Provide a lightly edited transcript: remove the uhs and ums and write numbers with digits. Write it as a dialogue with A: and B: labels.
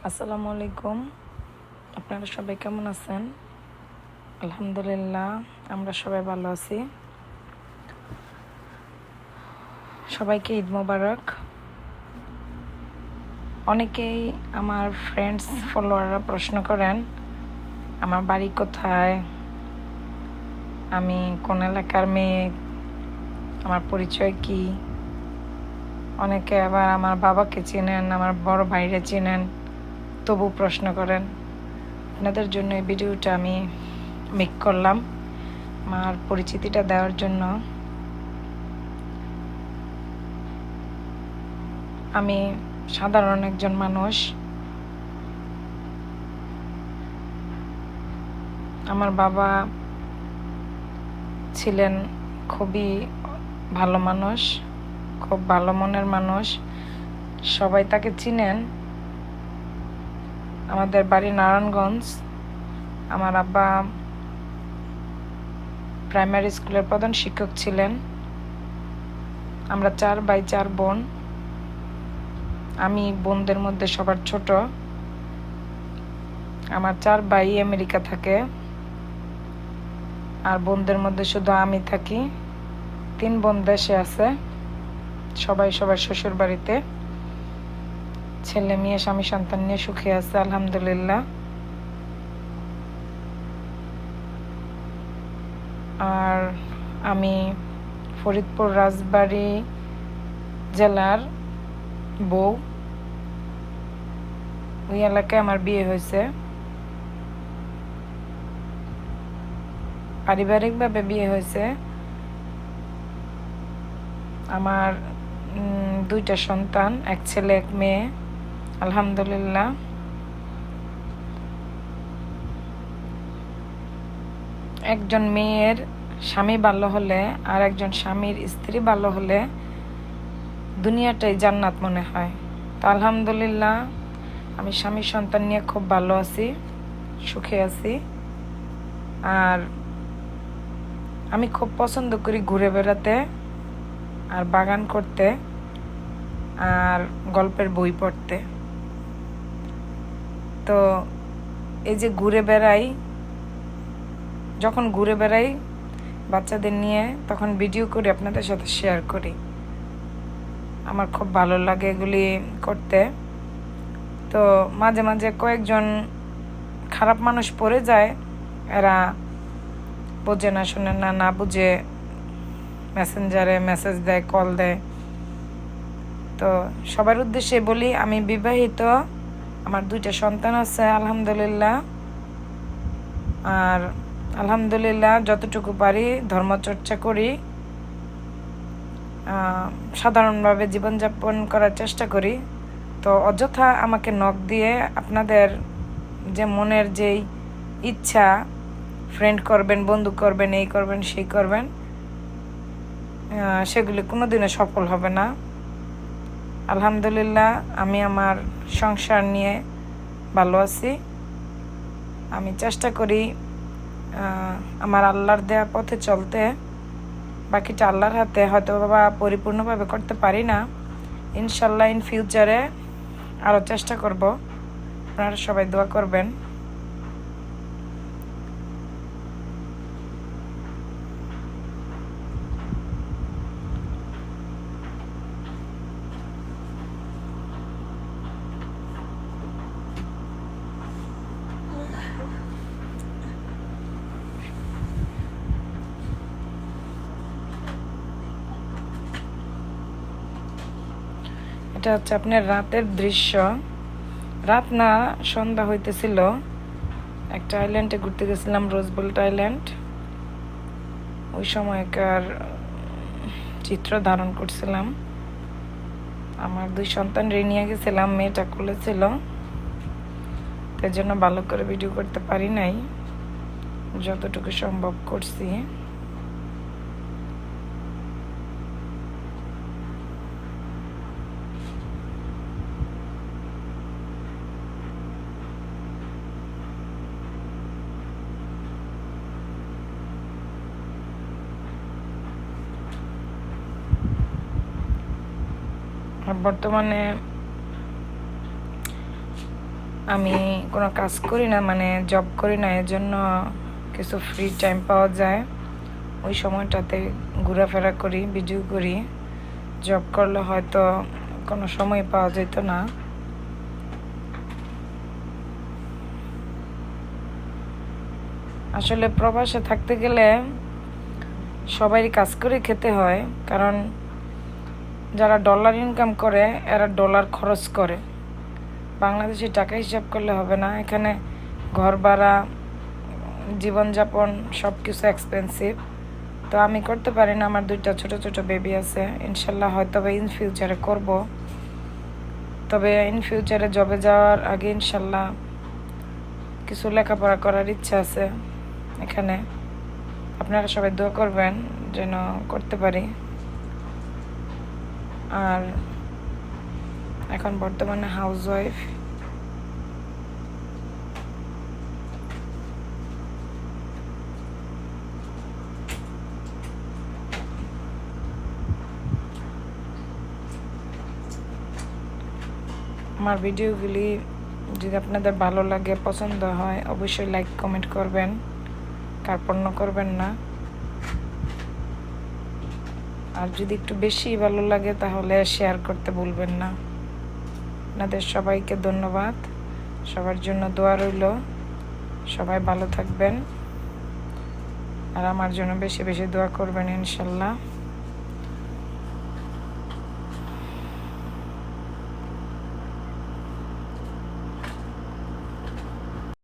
A: আসসালামু আলাইকুম। আপনারা সবাই কেমন আছেন? আলহামদুলিল্লাহ, আমরা সবাই ভালো আছি। সবাইকে ঈদ মোবারক। অনেকেই আমার ফ্রেন্ডস ফলোয়াররা প্রশ্ন করেন আমার বাড়ি কোথায়, আমি কোন এলাকার মেয়ে, আমার পরিচয় কি। অনেকে আবার আমার বাবাকে চেনেন, আমার বড় ভাইরে চেনেন, তবু প্রশ্ন করেন। আপনাদের জন্য এই ভিডিওটা আমি মেক করলাম আমার পরিচিতিটা দেওয়ার জন্য। আমি সাধারণ একজন মানুষ। আমার বাবা ছিলেন খুবই ভালো মানুষ, খুব ভালো মনের মানুষ। সবাই তাকে চিনেন। আমাদের বাড়ি নারায়ণগঞ্জ। আমার আব্বা প্রাইমারি স্কুলের প্রধান শিক্ষক ছিলেন। আমরা 4 ভাই 4 বোন। আমি বোনদের মধ্যে সবার ছোট। আমার 4 ভাই আমেরিকা থাকে, আর বোনদের মধ্যে শুধু আমি থাকি। 3 বোন দেশে আছে, সবাই সবার শ্বশুর বাড়িতে। ছেলে মেয়ে স্বামী সন্তান নিয়ে সুখে আছে আলহামদুলিল্লাহ। আর আমি ফরিদপুর রাজবাড়ী জেলার বউ। ওই এলাকায় আমার বিয়ে হয়েছে। পারিবারিকভাবে বিয়ে হয়েছে। আমার 2টা সন্তান, এক ছেলে এক মেয়ে আলহামদুলিল্লাহ। একজন মেয়ের স্বামী ভালো হলে আর একজন স্বামীর স্ত্রী ভালো হলে দুনিয়াটাই জান্নাত মনে হয়। তো আলহামদুলিল্লাহ, আমি স্বামী সন্তান নিয়ে খুব ভালো আছি, সুখে আছি। আর আমি খুব পছন্দ করি ঘুরে বেড়াতে, আর বাগান করতে, আর গল্পের বই পড়তে। তো এই যে যখন ঘুরে বেড়াই বাচ্চাদের নিয়ে, তখন ভিডিও করি, আপনাদের সাথে শেয়ার করি। আমার খুব ভালো লাগে এগুলি করতে। তো মাঝে মাঝে কয়েকজন খারাপ মানুষ পড়ে যায়, এরা বোঝে না, শোনে না, না বুঝে মেসেঞ্জারে মেসেজ দেয়, কল দেয়। তো সবার উদ্দেশ্যে বলি, আমি বিবাহিত, আমার 2টা সন্তান আছে আলহামদুলিল্লাহ। আর আলহামদুলিল্লাহ যতটুকু পারি ধর্মচর্চা করি, সাধারণভাবে জীবনযাপন করার চেষ্টা করি। তো অযথা আমাকে নখ দিয়ে আপনাদের যে মনের যেই ইচ্ছা, ফ্রেন্ড করবেন, বন্ধু করবেন, এই করবেন সেই করবেন, সেগুলি কোনোদিনও সফল হবে না। আলহামদুলিল্লাহ আমি আমার সংসার নিয়ে ভালো আছি। আমি চেষ্টা করি আমার আল্লাহর দেয়া পথে চলতে। বাকিটা আল্লাহর হাতে, হয়তো বাবা পরিপূর্ণভাবে করতে পারি না। ইনশাল্লাহ ইন ফিউচারে আরও চেষ্টা করব। আপনারা সবাই দোয়া করবেন। এটা হচ্ছে আপনার রাতের দৃশ্য। রাত না, সন্ধ্যা হইতেছিল। একটা আইল্যান্ডে ঘুরতে গেছিলাম, রোজবোল্ট আইল্যান্ড। ওই সময়কার চিত্র ধারণ করছিলাম। আমার 2 সন্তান নিয়ে গেছিলাম, মেয়েটা কোলে ছিল, তাই জন্য ভালো করে ভিডিও করতে পারি নাই, যতটুকু সম্ভব করছি। আর বর্তমানে আমি কোনো কাজ করি না, মানে জব করি না, এর জন্য কিছু ফ্রি টাইম পাওয়া যায়, ওই সময়টাতে ঘোরাফেরা করি, ভিডিও করি। জব করলে হয়তো কোনো সময় পাওয়া যেত না। আসলে প্রবাসে থাকতে গেলে সবারই কাজ করে খেতে হয়, কারণ যারা ডলার ইনকাম করে এরা ডলার খরচ করে। বাংলাদেশি টাকা হিসাব করলে হবে না, এখানে ঘর ভাড়া, জীবনযাপন সব কিছু এক্সপেন্সিভ। তো আমি করতে পারি না, আমার 2টা ছোট ছোট বেবি আছে। ইনশাল্লাহ হয়তো ইন ফিউচারে করব, তবে ইন ফিউচারে জবে যাওয়ার আগে ইনশাল্লাহ কিছু লেখাপড়া করার ইচ্ছা আছে এখানে। আপনারা সবাই দোয়া করবেন যেন করতে পারি। আর এখন বর্তমানে হাউসওয়াইফ। আমার ভিডিওগুলি যদি আপনাদের ভালো লাগে, পছন্দ হয়, অবশ্যই লাইক কমেন্ট করবেন, কার্পণ্য করবেন না। আর যদি একটু বেশি ভালো লাগে তাহলে শেয়ার করতে ভুলবেন না। আপনাদের সবাইকে ধন্যবাদ, সবার জন্য দোয়া রইল, সবাই ভালো থাকবেন আর আমার জন্য বেশি বেশি দোয়া করবেন ইনশাল্লাহ।